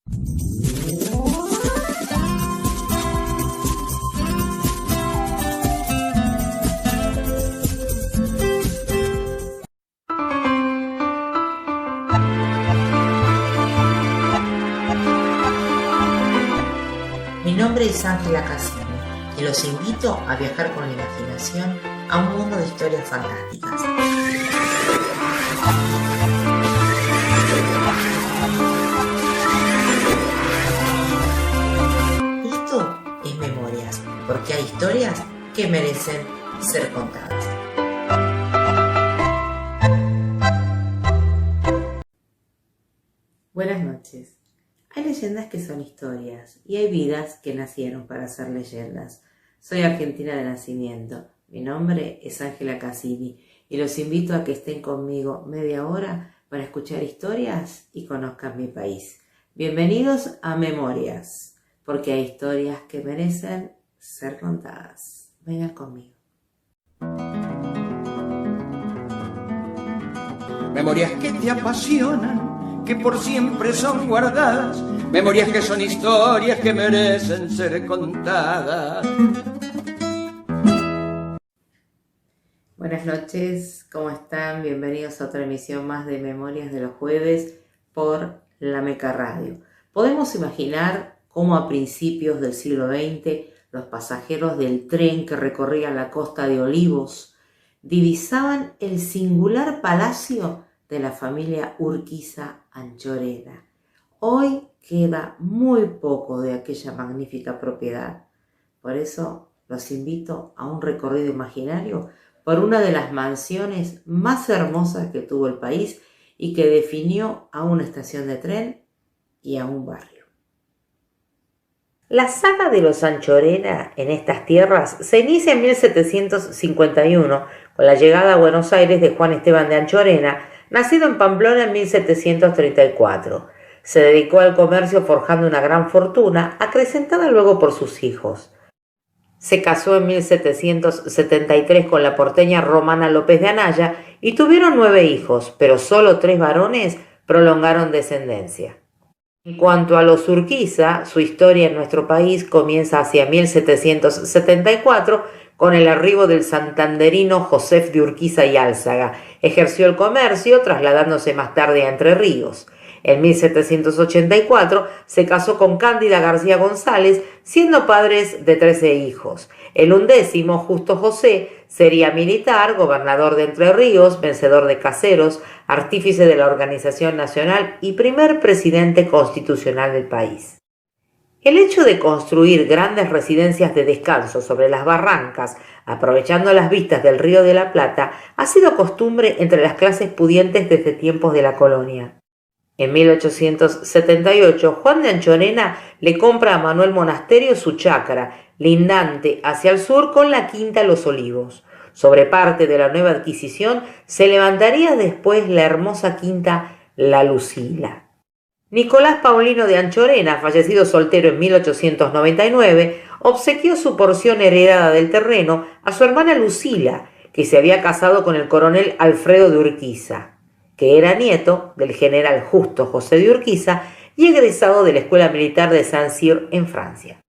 Mi nombre es Ángela Cassini y los invito a viajar con la imaginación a un mundo de historias fantásticas. Esto es Memorias, porque hay historias que merecen ser contadas. Buenas noches. Hay leyendas que son historias y hay vidas que nacieron para ser leyendas. Soy argentina de nacimiento. Mi nombre es Ángela Cassini y los invito a que estén conmigo media hora para escuchar historias y conozcan mi país. Bienvenidos a Memorias, porque hay historias que merecen ser contadas. Vengan conmigo. Memorias que te apasionan, que por siempre son guardadas, memorias que son historias que merecen ser contadas. Buenas noches, ¿cómo están? Bienvenidos a otra emisión más de Memorias de los jueves por La Meca Radio. Podemos imaginar cómo a principios del siglo XX los pasajeros del tren que recorría la costa de Olivos divisaban el singular palacio de la familia Urquiza Anchorena. Hoy queda muy poco de aquella magnífica propiedad. Por eso los invito a un recorrido imaginario por una de las mansiones más hermosas que tuvo el país y que definió a una estación de tren y a un barrio. La saga de los Anchorena en estas tierras se inicia en 1751 con la llegada a Buenos Aires de Juan Esteban de Anchorena, nacido en Pamplona en 1734. Se dedicó al comercio forjando una gran fortuna, acrecentada luego por sus hijos. Se casó en 1773 con la porteña Romana López de Anaya y tuvieron 9 hijos, pero solo 3 varones prolongaron descendencia. En cuanto a los Urquiza, su historia en nuestro país comienza hacia 1774 con el arribo del santanderino Josef de Urquiza y Álzaga. Ejerció el comercio, trasladándose más tarde a Entre Ríos. En 1784 se casó con Cándida García González, siendo padres de 13 hijos. El 11º, Justo José, sería militar, gobernador de Entre Ríos, vencedor de Caseros, artífice de la Organización Nacional y primer presidente constitucional del país. El hecho de construir grandes residencias de descanso sobre las barrancas, aprovechando las vistas del Río de la Plata, ha sido costumbre entre las clases pudientes desde tiempos de la colonia. En 1878, Juan de Anchorena le compra a Manuel Monasterio su chacra, lindante hacia el sur con la quinta Los Olivos. Sobre parte de la nueva adquisición se levantaría después la hermosa quinta La Lucila. Nicolás Paulino de Anchorena, fallecido soltero en 1899, obsequió su porción heredada del terreno a su hermana Lucila, que se había casado con el coronel Alfredo de Urquiza, que era nieto del general Justo José de Urquiza y egresado de la Escuela Militar de Saint-Cyr en Francia.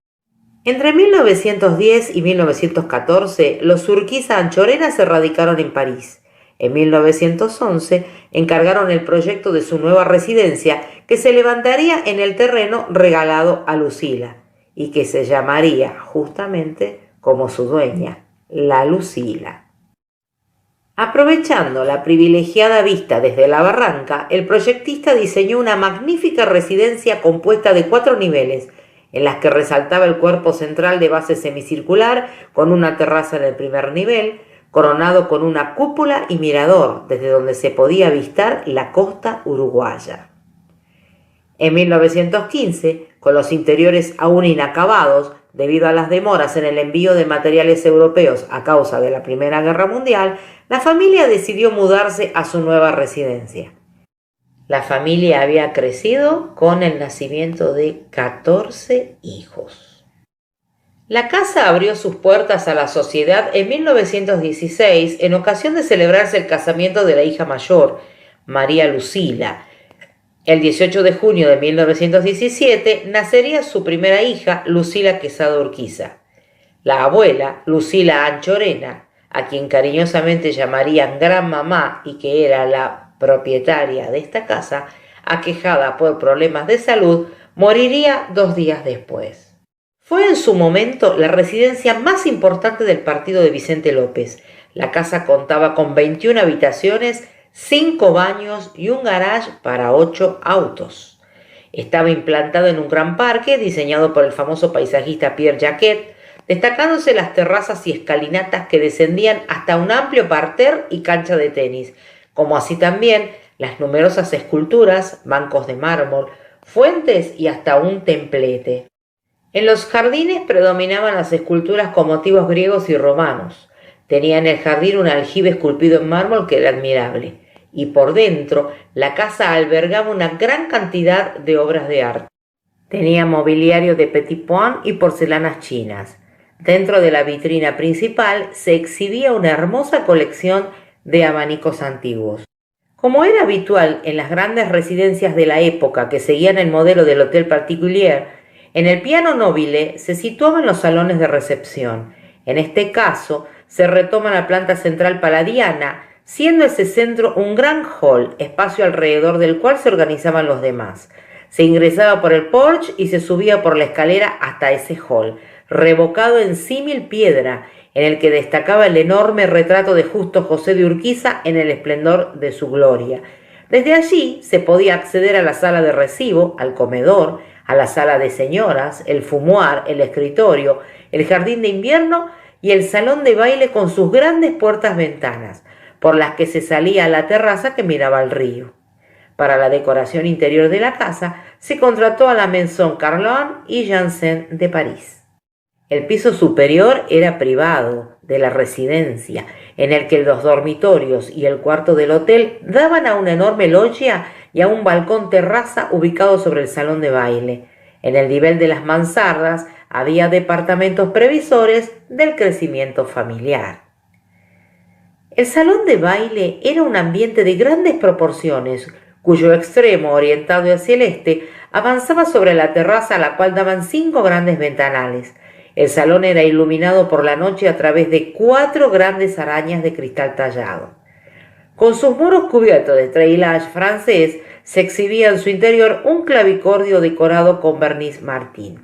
Entre 1910 y 1914, los Urquiza Anchorena se radicaron en París. En 1911 encargaron el proyecto de su nueva residencia, que se levantaría en el terreno regalado a Lucila y que se llamaría justamente como su dueña, La Lucila. Aprovechando la privilegiada vista desde la barranca, el proyectista diseñó una magnífica residencia compuesta de 4 niveles, en las que resaltaba el cuerpo central de base semicircular, con una terraza en el primer nivel, coronado con una cúpula y mirador, desde donde se podía avistar la costa uruguaya. En 1915, con los interiores aún inacabados, debido a las demoras en el envío de materiales europeos a causa de la Primera Guerra Mundial, la familia decidió mudarse a su nueva residencia. La familia había crecido con el nacimiento de 14 hijos. La casa abrió sus puertas a la sociedad en 1916 en ocasión de celebrarse el casamiento de la hija mayor, María Lucila, El 18 de junio de 1917 nacería su primera hija, Lucila Quesada Urquiza. La abuela, Lucila Anchorena, a quien cariñosamente llamarían Gran Mamá y que era la propietaria de esta casa, aquejada por problemas de salud, moriría 2 días después. Fue en su momento la residencia más importante del partido de Vicente López. La casa contaba con 21 habitaciones, 5 baños y un garage para 8 autos. Estaba implantado en un gran parque diseñado por el famoso paisajista Pierre Jacquet, destacándose las terrazas y escalinatas que descendían hasta un amplio parterre y cancha de tenis, como así también las numerosas esculturas, bancos de mármol, fuentes y hasta un templete. En los jardines predominaban las esculturas con motivos griegos y romanos. Tenía en el jardín un aljibe esculpido en mármol que era admirable, y por dentro la casa albergaba una gran cantidad de obras de arte. Tenía mobiliario de petit point y porcelanas chinas. Dentro de la vitrina principal se exhibía una hermosa colección de abanicos antiguos. Como era habitual en las grandes residencias de la época que seguían el modelo del Hotel Particulier, en el piano nobile se situaban los salones de recepción. En este caso, se retoma la planta central palladiana, siendo ese centro un gran hall, espacio alrededor del cual se organizaban los demás. Se ingresaba por el porche y se subía por la escalera hasta ese hall, revocado en símil piedra, en el que destacaba el enorme retrato de Justo José de Urquiza en el esplendor de su gloria. Desde allí se podía acceder a la sala de recibo, al comedor, a la sala de señoras, el fumoir, el escritorio, el jardín de invierno y el salón de baile con sus grandes puertas-ventanas, por las que se salía a la terraza que miraba al río. Para la decoración interior de la casa se contrató a la Maison Carlon y Janssen de París. El piso superior era privado de la residencia, en el que los dormitorios y el cuarto del hotel daban a una enorme loggia y a un balcón terraza ubicado sobre el salón de baile. En el nivel de las mansardas había departamentos previsores del crecimiento familiar. El salón de baile era un ambiente de grandes proporciones, cuyo extremo, orientado hacia el este, avanzaba sobre la terraza a la cual daban 5 grandes ventanales. El salón era iluminado por la noche a través de 4 grandes arañas de cristal tallado. Con sus muros cubiertos de treillage francés, se exhibía en su interior un clavicordio decorado con verniz martín.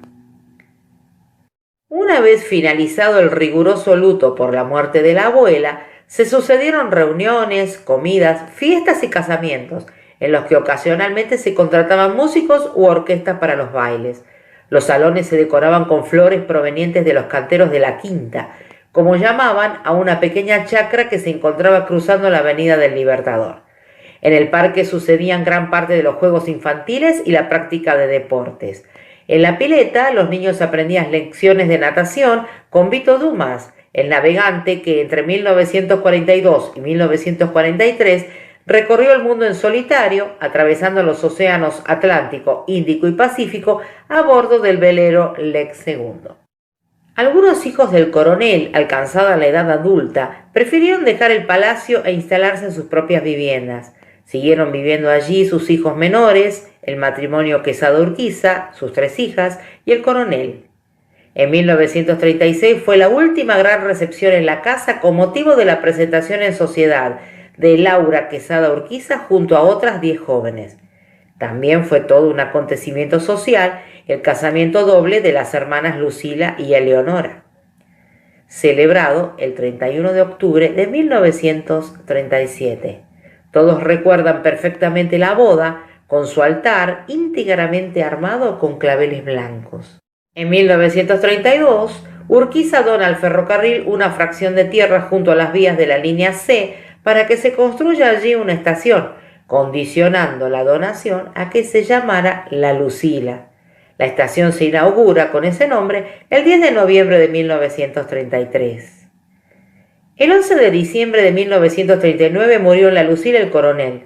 Una vez finalizado el riguroso luto por la muerte de la abuela, se sucedieron reuniones, comidas, fiestas y casamientos, en los que ocasionalmente se contrataban músicos u orquestas para los bailes. Los salones se decoraban con flores provenientes de los canteros de la Quinta, como llamaban a una pequeña chacra que se encontraba cruzando la Avenida del Libertador. En el parque sucedían gran parte de los juegos infantiles y la práctica de deportes. En la pileta, los niños aprendían lecciones de natación con Vito Dumas, el navegante que entre 1942 y 1943 recorrió el mundo en solitario, atravesando los océanos Atlántico, Índico y Pacífico a bordo del velero Lex II. Algunos hijos del coronel, alcanzada la edad adulta, prefirieron dejar el palacio e instalarse en sus propias viviendas. Siguieron viviendo allí sus hijos menores, el matrimonio Quesada Urquiza, sus 3 hijas y el coronel. En 1936 fue la última gran recepción en la casa con motivo de la presentación en sociedad de Laura Quesada Urquiza junto a otras 10 jóvenes. También fue todo un acontecimiento social el casamiento doble de las hermanas Lucila y Eleonora, celebrado el 31 de octubre de 1937. Todos recuerdan perfectamente la boda, con su altar íntegramente armado con claveles blancos. En 1932, Urquiza dona al ferrocarril una fracción de tierra junto a las vías de la línea C para que se construya allí una estación, condicionando la donación a que se llamara La Lucila. La estación se inaugura con ese nombre el 10 de noviembre de 1933. El 11 de diciembre de 1939 murió en La Lucila el coronel.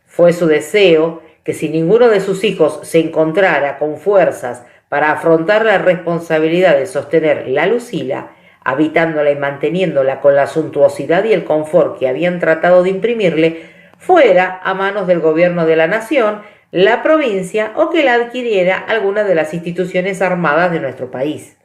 Fue su deseo que si ninguno de sus hijos se encontrara con fuerzas para afrontar la responsabilidad de sostener La Lucila, habitándola y manteniéndola con la suntuosidad y el confort que habían tratado de imprimirle, fuera a manos del gobierno de la nación la provincia o que la adquiriera alguna de las instituciones armadas de nuestro país.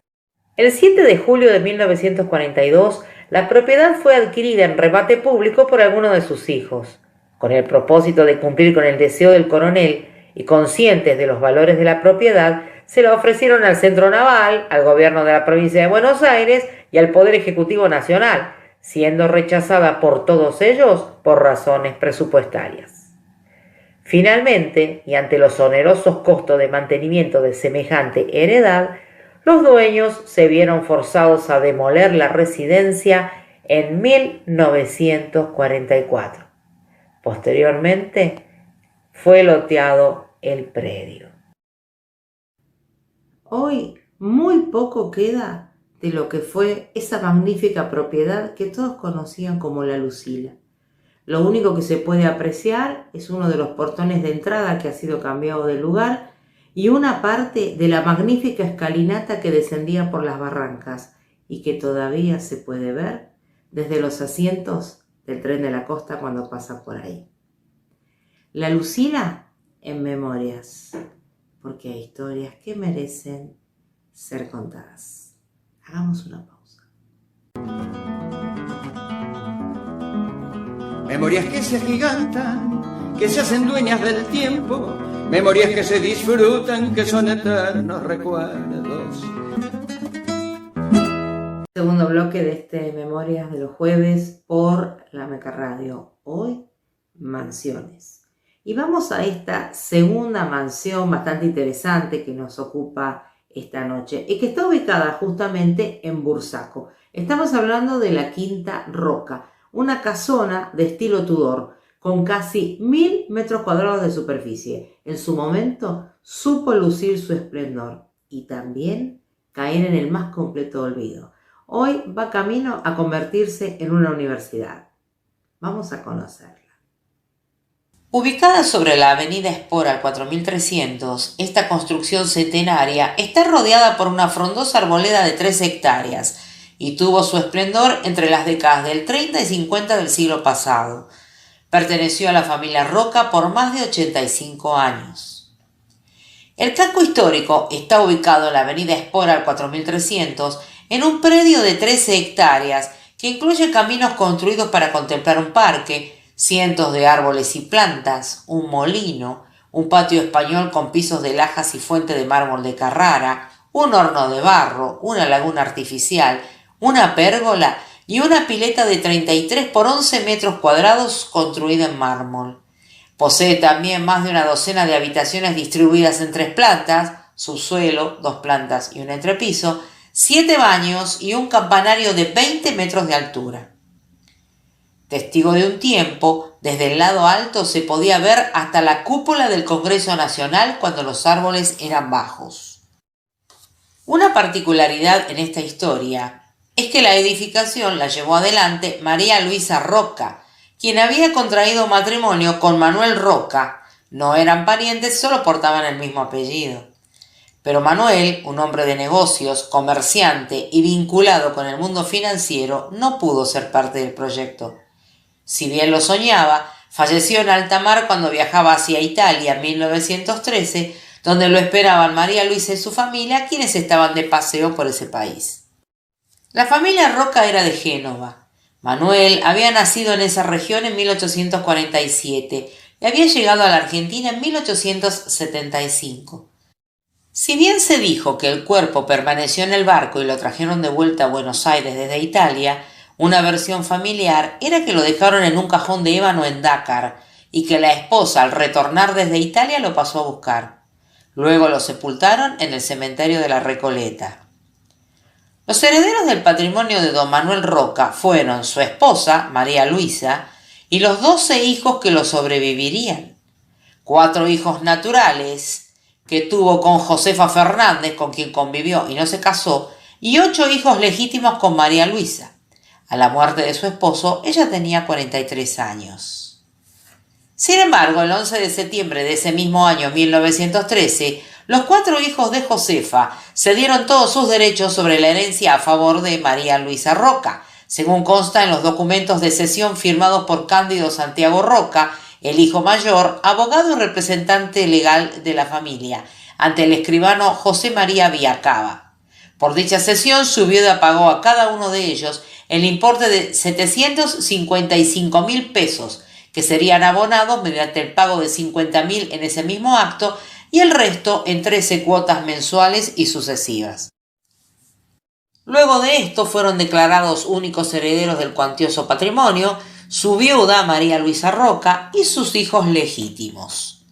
El 7 de julio de 1942, la propiedad fue adquirida en remate público por alguno de sus hijos. Con el propósito de cumplir con el deseo del coronel y conscientes de los valores de la propiedad, se la ofrecieron al Centro Naval, al gobierno de la provincia de Buenos Aires y al Poder Ejecutivo Nacional, siendo rechazada por todos ellos por razones presupuestarias. Finalmente, y ante los onerosos costos de mantenimiento de semejante heredad, los dueños se vieron forzados a demoler la residencia en 1944. Posteriormente, fue loteado el predio. Hoy muy poco queda de lo que fue esa magnífica propiedad que todos conocían como La Lucila. Lo único que se puede apreciar es uno de los portones de entrada que ha sido cambiado de lugar y una parte de la magnífica escalinata que descendía por las barrancas y que todavía se puede ver desde los asientos del tren de la costa cuando pasa por ahí. La Lucila en memorias, porque hay historias que merecen ser contadas. Hagamos una pausa. Memorias que se agigantan, que se hacen dueñas del tiempo, memorias que se disfrutan, que son eternos recuerdos. Segundo bloque de este Memorias de los jueves por la Meca Radio. Hoy, mansiones. Y vamos a esta segunda mansión bastante interesante que nos ocupa esta noche y que está ubicada justamente en Bursaco. Estamos hablando de la Quinta Roca, una casona de estilo Tudor con casi 1000 metros cuadrados de superficie. En su momento supo lucir su esplendor y también caer en el más completo olvido. Hoy va camino a convertirse en una universidad. Vamos a conocerla. Ubicada sobre la avenida Espora al 4300, esta construcción centenaria está rodeada por una frondosa arboleda de 3 hectáreas y tuvo su esplendor entre las décadas del 30 y 50 del siglo pasado. Perteneció a la familia Roca por más de 85 años. El casco histórico está ubicado en la avenida Espora al 4300 en un predio de 13 hectáreas que incluye caminos construidos para contemplar un parque, cientos de árboles y plantas, un molino, un patio español con pisos de lajas y fuente de mármol de Carrara, un horno de barro, una laguna artificial, una pérgola y una pileta de 33 por 11 metros cuadrados construida en mármol. Posee también más de una docena de habitaciones distribuidas en 3 plantas, subsuelo, 2 plantas y un entrepiso, 7 baños y un campanario de 20 metros de altura. Testigo de un tiempo, desde el lado alto se podía ver hasta la cúpula del Congreso Nacional cuando los árboles eran bajos. Una particularidad en esta historia es que la edificación la llevó adelante María Luisa Roca, quien había contraído matrimonio con Manuel Roca. No eran parientes, solo portaban el mismo apellido. Pero Manuel, un hombre de negocios, comerciante y vinculado con el mundo financiero, no pudo ser parte del proyecto. Si bien lo soñaba, falleció en alta mar cuando viajaba hacia Italia en 1913, donde lo esperaban María Luisa y su familia, quienes estaban de paseo por ese país. La familia Roca era de Génova. Manuel había nacido en esa región en 1847 y había llegado a la Argentina en 1875. Si bien se dijo que el cuerpo permaneció en el barco y lo trajeron de vuelta a Buenos Aires desde Italia, una versión familiar era que lo dejaron en un cajón de ébano en Dakar y que la esposa, al retornar desde Italia, lo pasó a buscar. Luego lo sepultaron en el cementerio de la Recoleta. Los herederos del patrimonio de don Manuel Roca fueron su esposa, María Luisa, y los 12 hijos que lo sobrevivirían. 4 hijos naturales que tuvo con Josefa Fernández, con quien convivió y no se casó, y 8 hijos legítimos con María Luisa. A la muerte de su esposo, ella tenía 43 años. Sin embargo, el 11 de septiembre de ese mismo año, 1913, los 4 hijos de Josefa cedieron todos sus derechos sobre la herencia a favor de María Luisa Roca, según consta en los documentos de cesión firmados por Cándido Santiago Roca, el hijo mayor, abogado y representante legal de la familia, ante el escribano José María Villacaba. Por dicha sesión, su viuda pagó a cada uno de ellos el importe de 755.000 pesos, que serían abonados mediante el pago de 50.000 en ese mismo acto y el resto en 13 cuotas mensuales y sucesivas. Luego de esto fueron declarados únicos herederos del cuantioso patrimonio su viuda María Luisa Roca y sus hijos legítimos.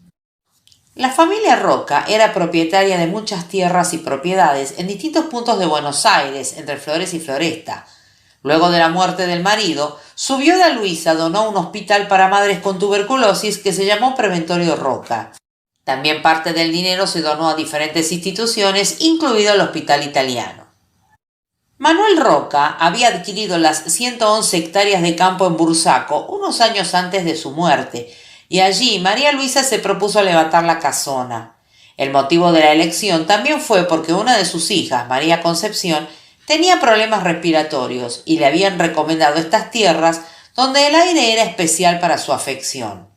La familia Roca era propietaria de muchas tierras y propiedades en distintos puntos de Buenos Aires, entre Flores y Floresta. Luego de la muerte del marido, su viuda Luisa donó un hospital para madres con tuberculosis que se llamó Preventorio Roca. También parte del dinero se donó a diferentes instituciones, incluido el Hospital Italiano. Manuel Roca había adquirido las 111 hectáreas de campo en Bursaco unos años antes de su muerte, y allí María Luisa se propuso levantar la casona. El motivo de la elección también fue porque una de sus hijas, María Concepción, tenía problemas respiratorios y le habían recomendado estas tierras donde el aire era especial para su afección.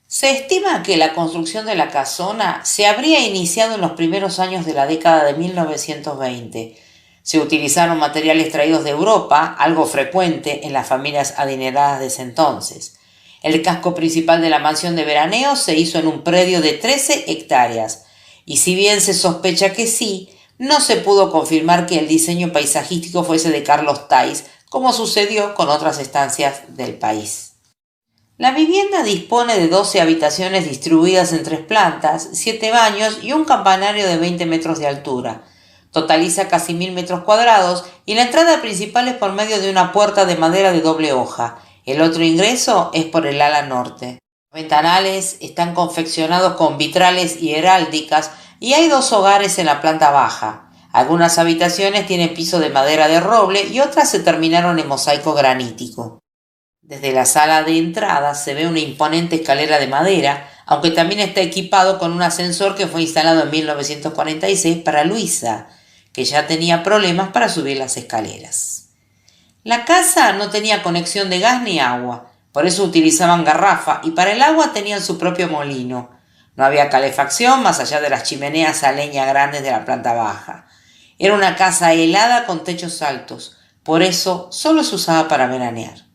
Se estima que la construcción de la casona se habría iniciado en los primeros años de la década de 1920. Se utilizaron materiales traídos de Europa, algo frecuente en las familias adineradas de ese entonces. El casco principal de la mansión de veraneo se hizo en un predio de 13 hectáreas, y si bien se sospecha que sí, no se pudo confirmar que el diseño paisajístico fuese de Carlos Tais, como sucedió con otras estancias del país. La vivienda dispone de 12 habitaciones distribuidas en 3 plantas, 7 baños y un campanario de 20 metros de altura. Totaliza casi 1.000 metros cuadrados y la entrada principal es por medio de una puerta de madera de doble hoja. El otro ingreso es por el ala norte. Los ventanales están confeccionados con vitrales y heráldicas y hay 2 hogares en la planta baja. Algunas habitaciones tienen piso de madera de roble y otras se terminaron en mosaico granítico. Desde la sala de entrada se ve una imponente escalera de madera, aunque también está equipado con un ascensor que fue instalado en 1946 para Luisa, que ya tenía problemas para subir las escaleras. La casa no tenía conexión de gas ni agua, por eso utilizaban garrafa y para el agua tenían su propio molino. No había calefacción más allá de las chimeneas a leña grandes de la planta baja. Era una casa helada con techos altos, por eso solo se usaba para veranear.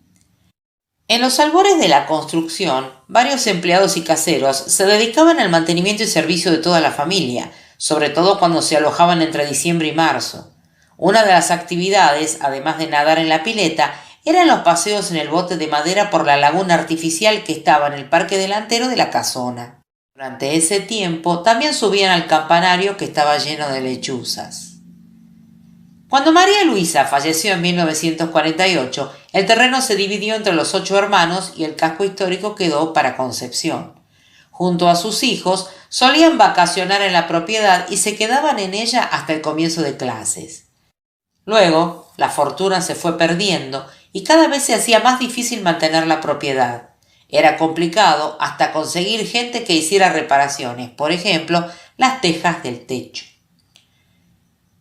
En los albores de la construcción, varios empleados y caseros se dedicaban al mantenimiento y servicio de toda la familia, sobre todo cuando se alojaban entre diciembre y marzo. Una de las actividades, además de nadar en la pileta, eran los paseos en el bote de madera por la laguna artificial que estaba en el parque delantero de la casona. Durante ese tiempo también subían al campanario que estaba lleno de lechuzas. Cuando María Luisa falleció en 1948, el terreno se dividió entre los 8 hermanos y el casco histórico quedó para Concepción. Junto a sus hijos, solían vacacionar en la propiedad y se quedaban en ella hasta el comienzo de clases. Luego, la fortuna se fue perdiendo y cada vez se hacía más difícil mantener la propiedad. Era complicado hasta conseguir gente que hiciera reparaciones, por ejemplo, las tejas del techo.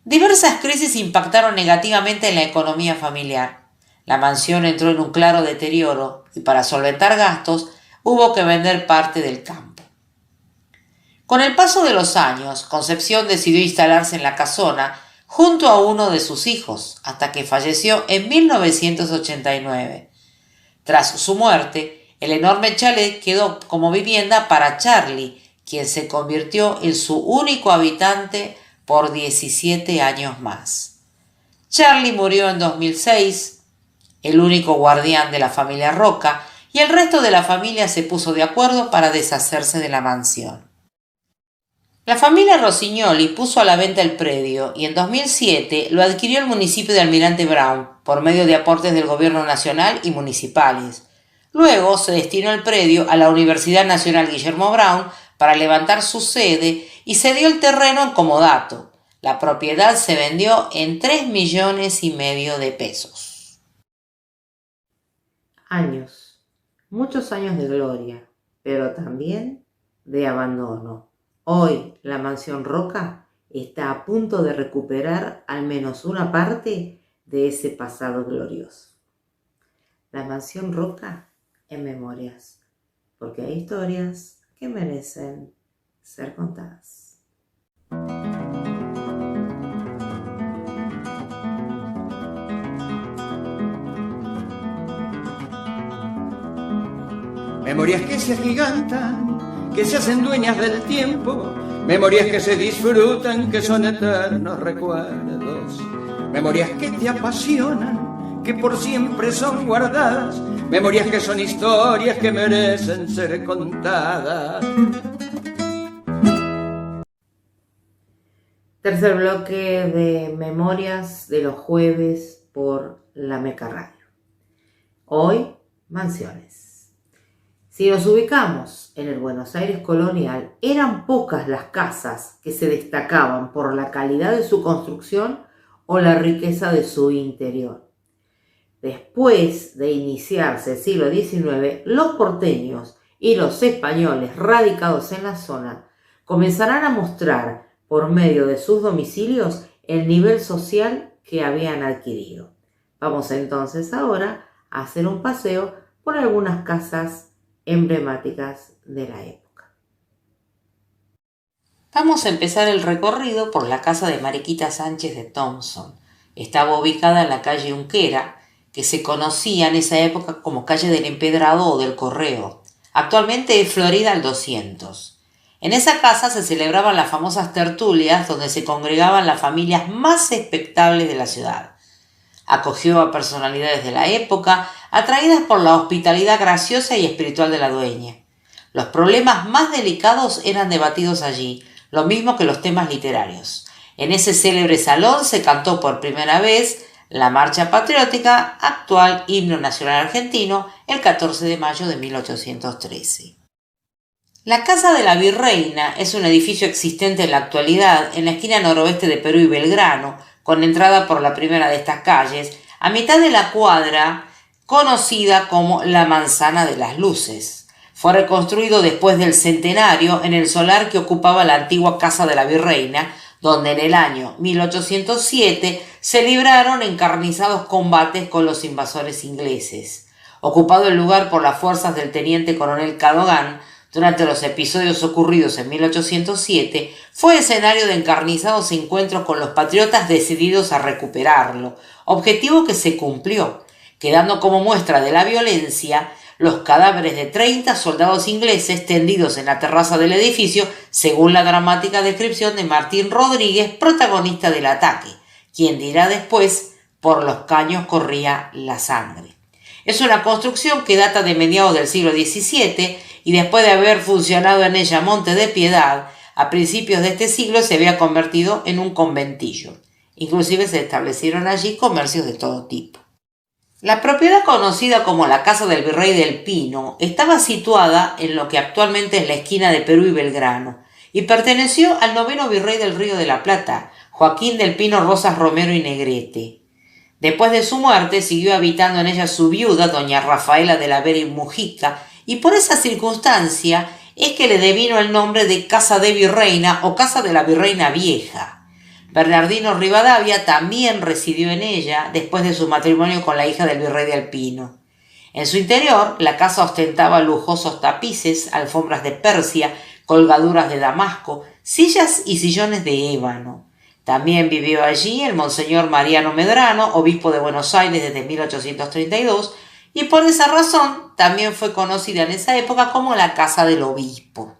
Diversas crisis impactaron negativamente en la economía familiar. La mansión entró en un claro deterioro y para solventar gastos hubo que vender parte del campo. Con el paso de los años, Concepción decidió instalarse en la casona junto a uno de sus hijos, hasta que falleció en 1989. Tras su muerte, el enorme chalet quedó como vivienda para Charlie, quien se convirtió en su único habitante por 17 años más. Charlie murió en 2006, el único guardián de la familia Roca, y el resto de la familia se puso de acuerdo para deshacerse de la mansión. La familia Rossignoli puso a la venta el predio y en 2007 lo adquirió el municipio de Almirante Brown por medio de aportes del gobierno nacional y municipales. Luego se destinó el predio a la Universidad Nacional Guillermo Brown para levantar su sede y se dio el terreno en comodato. La propiedad se vendió en 3,5 millones de pesos. Años, muchos años de gloria, pero también de abandono. Hoy la mansión Roca está a punto de recuperar al menos una parte de ese pasado glorioso. La mansión Roca en Memorias, porque hay historias que merecen ser contadas. Memorias que se agigantan, que se hacen dueñas del tiempo, memorias que se disfrutan, que son eternos recuerdos, memorias que te apasionan, que por siempre son guardadas, memorias que son historias que merecen ser contadas. Tercer bloque de Memorias de los jueves por La Meca Radio. Hoy, mansiones. Si nos ubicamos en el Buenos Aires colonial, eran pocas las casas que se destacaban por la calidad de su construcción o la riqueza de su interior. Después de iniciarse el siglo XIX, los porteños y los españoles radicados en la zona comenzarán a mostrar, por medio de sus domicilios, el nivel social que habían adquirido. Vamos entonces ahora a hacer un paseo por algunas casas emblemáticas de la época. Vamos a empezar el recorrido por la casa de Mariquita Sánchez de Thompson. Estaba ubicada en la calle Unquera, que se conocía en esa época como calle del Empedrado o del Correo. Actualmente es Florida al 200. En esa casa se celebraban las famosas tertulias donde se congregaban las familias más expectables de la ciudad. Acogió a personalidades de la época, atraídas por la hospitalidad graciosa y espiritual de la dueña. Los problemas más delicados eran debatidos allí, lo mismo que los temas literarios. En ese célebre salón se cantó por primera vez la marcha patriótica, actual himno nacional argentino, el 14 de mayo de 1813. La Casa de la Virreina es un edificio existente en la actualidad en la esquina noroeste de Perú y Belgrano, con entrada por la primera de estas calles, a mitad de la cuadra conocida como la Manzana de las Luces. Fue reconstruido después del centenario en el solar que ocupaba la antigua Casa de la Virreina, donde en el año 1807 se libraron encarnizados combates con los invasores ingleses. Ocupado el lugar por las fuerzas del teniente coronel Cadogan, durante los episodios ocurridos en 1807, fue escenario de encarnizados encuentros con los patriotas decididos a recuperarlo, objetivo que se cumplió, quedando como muestra de la violencia los cadáveres de 30 soldados ingleses tendidos en la terraza del edificio, según la dramática descripción de Martín Rodríguez, protagonista del ataque, quien dirá después: por los caños corría la sangre. Es una construcción que data de mediados del siglo XVII y después de haber funcionado en ella Monte de Piedad, a principios de este siglo se había convertido en un conventillo. Inclusive se establecieron allí comercios de todo tipo. La propiedad conocida como la Casa del Virrey del Pino estaba situada en lo que actualmente es la esquina de Perú y Belgrano y perteneció al 9º virrey del Río de la Plata, Joaquín del Pino Rosas Romero y Negrete. Después de su muerte siguió habitando en ella su viuda, doña Rafaela de la Vera y Mujica, y por esa circunstancia es que le devino el nombre de Casa de Virreina o Casa de la Virreina Vieja. Bernardino Rivadavia también residió en ella después de su matrimonio con la hija del virrey del Pino. En su interior, la casa ostentaba lujosos tapices, alfombras de Persia, colgaduras de damasco, sillas y sillones de ébano. También vivió allí el monseñor Mariano Medrano, obispo de Buenos Aires desde 1832, y por esa razón también fue conocida en esa época como la Casa del Obispo.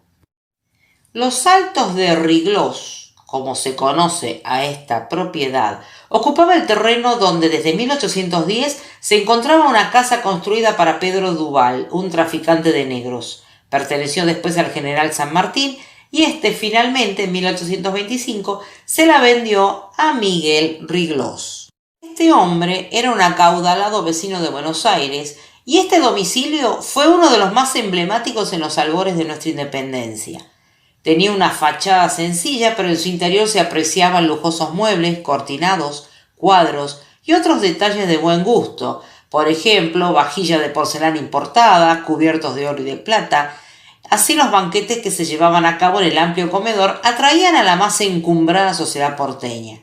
Los Altos de Riglós, como se conoce a esta propiedad, ocupaba el terreno donde desde 1810 se encontraba una casa construida para Pedro Duval, un traficante de negros. Perteneció después al general San Martín y finalmente en 1825 se la vendió a Miguel Riglós. Este hombre era un acaudalado vecino de Buenos Aires y este domicilio fue uno de los más emblemáticos en los albores de nuestra independencia. Tenía una fachada sencilla, pero en su interior se apreciaban lujosos muebles, cortinados, cuadros y otros detalles de buen gusto. Por ejemplo, vajilla de porcelana importada, cubiertos de oro y de plata. Así los banquetes que se llevaban a cabo en el amplio comedor atraían a la más encumbrada sociedad porteña.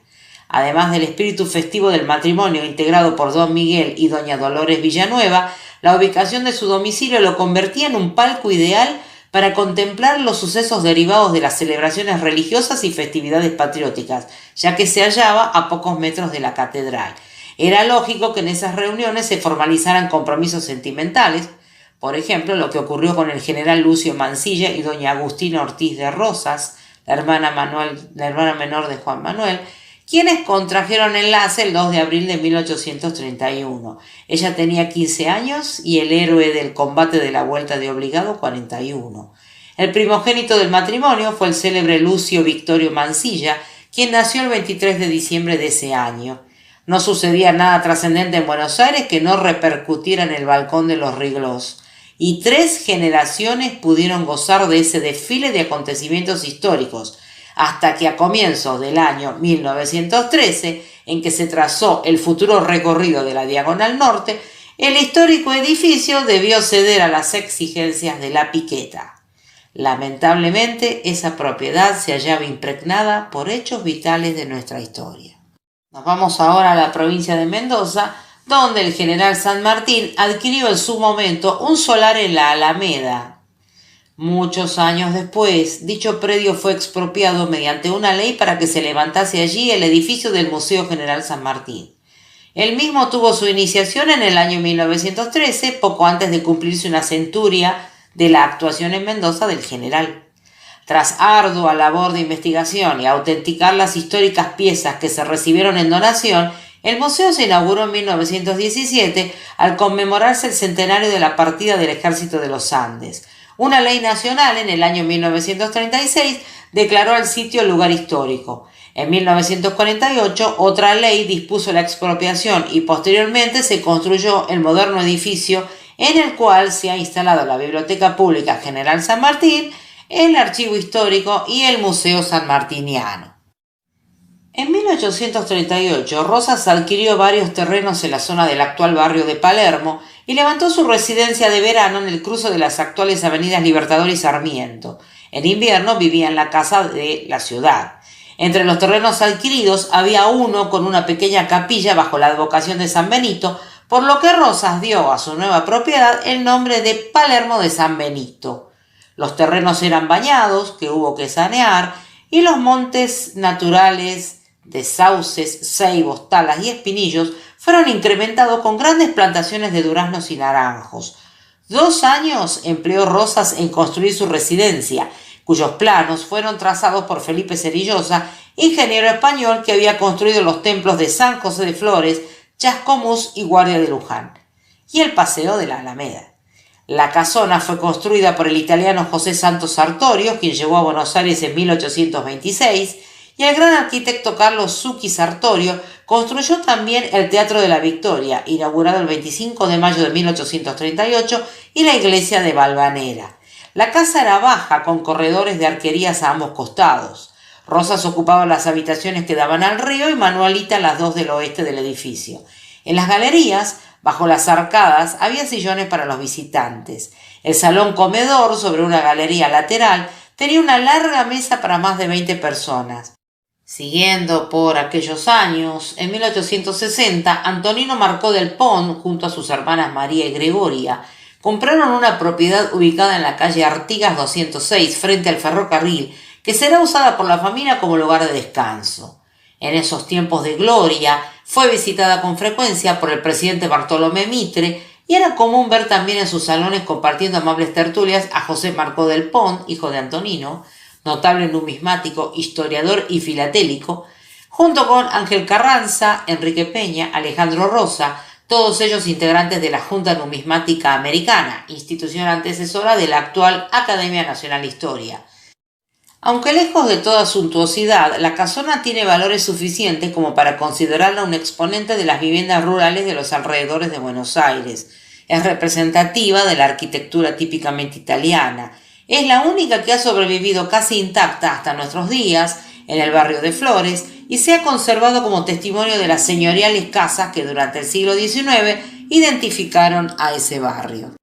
Además del espíritu festivo del matrimonio integrado por don Miguel y doña Dolores Villanueva, La ubicación de su domicilio lo convertía en un palco ideal para contemplar los sucesos derivados de las celebraciones religiosas y festividades patrióticas, ya que se hallaba a pocos metros de la catedral. Era lógico que en esas reuniones se formalizaran compromisos sentimentales, por ejemplo, lo que ocurrió con el general Lucio Mansilla y doña Agustina Ortiz de Rosas, la hermana menor de Juan Manuel, quienes contrajeron enlace el 2 de abril de 1831. Ella tenía 15 años y el héroe del combate de la Vuelta de Obligado 41. El primogénito del matrimonio fue el célebre Lucio Victorio Mansilla, quien nació el 23 de diciembre de ese año. No sucedía nada trascendente en Buenos Aires que no repercutiera en el balcón de los Riglós, y 3 generaciones pudieron gozar de ese desfile de acontecimientos históricos, hasta que a comienzos del año 1913, en que se trazó el futuro recorrido de la Diagonal Norte, el histórico edificio debió ceder a las exigencias de la piqueta. Lamentablemente, esa propiedad se hallaba impregnada por hechos vitales de nuestra historia. Nos vamos ahora a la provincia de Mendoza, donde el general San Martín adquirió en su momento un solar en la Alameda. Muchos años después, dicho predio fue expropiado mediante una ley para que se levantase allí el edificio del Museo General San Martín. El mismo tuvo su iniciación en el año 1913, poco antes de cumplirse una centuria de la actuación en Mendoza del general. Tras ardua labor de investigación y autenticar las históricas piezas que se recibieron en donación, el museo se inauguró en 1917 al conmemorarse el centenario de la partida del Ejército de los Andes. Una ley nacional en el año 1936 declaró al sitio lugar histórico. En 1948 otra ley dispuso la expropiación y posteriormente se construyó el moderno edificio en el cual se ha instalado la Biblioteca Pública General San Martín, el Archivo Histórico y el Museo Sanmartiniano. En 1838, Rosas adquirió varios terrenos en la zona del actual barrio de Palermo y levantó su residencia de verano en el cruce de las actuales avenidas Libertador y Sarmiento. En invierno vivía en la casa de la ciudad. Entre los terrenos adquiridos había uno con una pequeña capilla bajo la advocación de San Benito, por lo que Rosas dio a su nueva propiedad el nombre de Palermo de San Benito. Los terrenos eran bañados, que hubo que sanear, y los montes naturales de sauces, ceibos, talas y espinillos fueron incrementados con grandes plantaciones de duraznos y naranjos. 2 años empleó Rosas en construir su residencia, cuyos planos fueron trazados por Felipe Cerillosa, ingeniero español que había construido los templos de San José de Flores, Chascomús y Guardia de Luján, y el Paseo de la Alameda. La casona fue construida por el italiano José Santos Sartorio, quien llegó a Buenos Aires en 1826, y el gran arquitecto Carlos Zucchi Sartorio construyó también el Teatro de la Victoria, inaugurado el 25 de mayo de 1838, y la iglesia de Valvanera. La casa era baja, con corredores de arquerías a ambos costados. Rosas ocupaba las habitaciones que daban al río y Manuelita las 2 del oeste del edificio. En las galerías, bajo las arcadas, había sillones para los visitantes. El salón comedor, sobre una galería lateral, tenía una larga mesa para más de 20 personas. Siguiendo por aquellos años, en 1860, Antonino Marcó del Pont, junto a sus hermanas María y Gregoria, compraron una propiedad ubicada en la calle Artigas 206, frente al ferrocarril, que será usada por la familia como lugar de descanso. En esos tiempos de gloria, fue visitada con frecuencia por el presidente Bartolomé Mitre, y era común ver también en sus salones compartiendo amables tertulias a José Marcó del Pont, hijo de Antonino, notable numismático, historiador y filatélico, junto con Ángel Carranza, Enrique Peña, Alejandro Rosa, todos ellos integrantes de la Junta Numismática Americana, institución antecesora de la actual Academia Nacional de Historia. Aunque lejos de toda suntuosidad, la casona tiene valores suficientes como para considerarla un exponente de las viviendas rurales de los alrededores de Buenos Aires. Es representativa de la arquitectura típicamente italiana. Es la única que ha sobrevivido casi intacta hasta nuestros días en el barrio de Flores y se ha conservado como testimonio de las señoriales casas que durante el siglo XIX identificaron a ese barrio.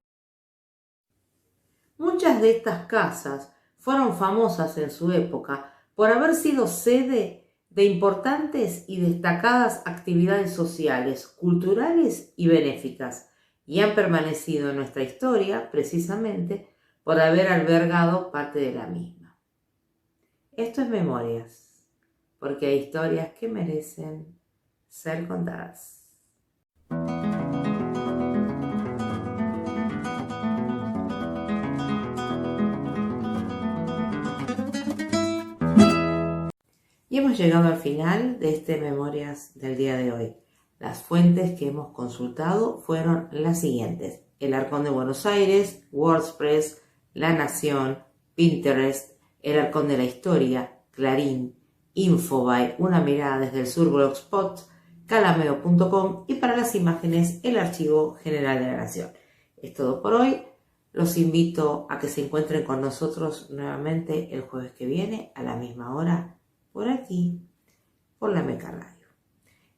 Muchas de estas casas fueron famosas en su época por haber sido sede de importantes y destacadas actividades sociales, culturales y benéficas. y han permanecido en nuestra historia precisamente por haber albergado parte de la misma. Esto es Memorias, porque hay historias que merecen ser contadas. Y hemos llegado al final de este Memorias del día de hoy. Las fuentes que hemos consultado fueron las siguientes: El Arcón de Buenos Aires, WordPress, La Nación, Pinterest, El Arcón de la Historia, Clarín, Infobae, Una Mirada desde el Sur, Blogspot, Calameo.com y para las imágenes, el Archivo General de la Nación. Es todo por hoy. Los invito a que se encuentren con nosotros nuevamente el jueves que viene a la misma hora, por aquí, por la Meca Radio.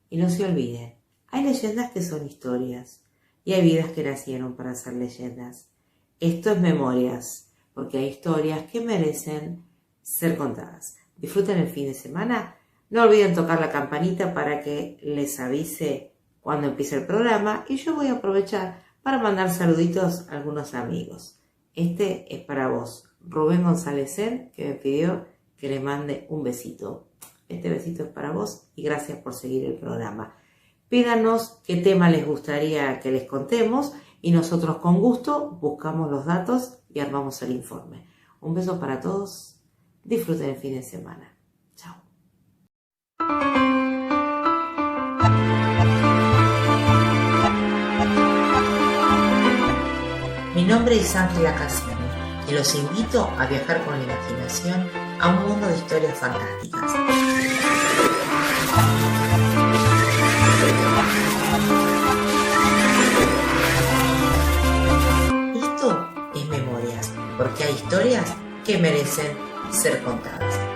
Y no se olviden, hay leyendas que son historias y hay vidas que nacieron para ser leyendas. Esto es Memorias, porque hay historias que merecen ser contadas. Disfruten el fin de semana. No olviden tocar la campanita para que les avise cuando empiece el programa y yo voy a aprovechar para mandar saluditos a algunos amigos. Este es para vos, Rubén González Zen, que me pidió que le mande un besito. Este besito es para vos y gracias por seguir el programa. Pídanos qué tema les gustaría que les contemos y nosotros con gusto buscamos los datos y armamos el informe. Un beso para todos. Disfruten el fin de semana. Chao. Mi nombre es Ángela Cassini y los invito a viajar con la imaginación a un mundo de historias fantásticas. Esto es Memorias, porque hay historias que merecen ser contadas.